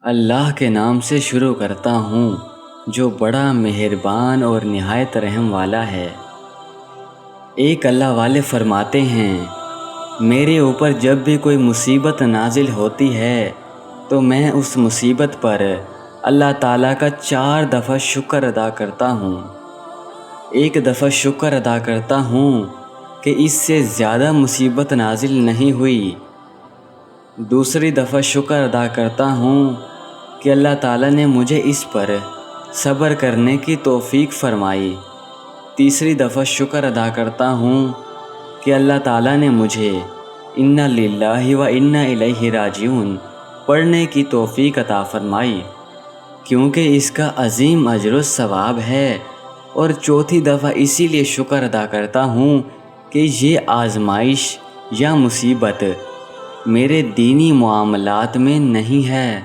اللہ کے نام سے شروع کرتا ہوں جو بڑا مہربان اور نہایت رحم والا ہے۔ ایک اللہ والے فرماتے ہیں، میرے اوپر جب بھی کوئی مصیبت نازل ہوتی ہے تو میں اس مصیبت پر اللہ تعالیٰ کا 4 دفعہ شکر ادا کرتا ہوں۔ ایک دفعہ شکر ادا کرتا ہوں کہ اس سے زیادہ مصیبت نازل نہیں ہوئی۔ دوسری دفعہ شکر ادا کرتا ہوں کہ اللہ تعالیٰ نے مجھے اس پر صبر کرنے کی توفیق فرمائی۔ تیسری دفعہ شکر ادا کرتا ہوں کہ اللہ تعالیٰ نے مجھے اِنَّا لِلَّهِ وَإِنَّا إِلَيْهِ راجعون پڑھنے کی توفیق عطا فرمائی، کیونکہ اس کا عظیم اجر و ثواب ہے۔ اور چوتھی دفعہ اسی لیے شکر ادا کرتا ہوں کہ یہ آزمائش یا مصیبت میرے دینی معاملات میں نہیں ہے۔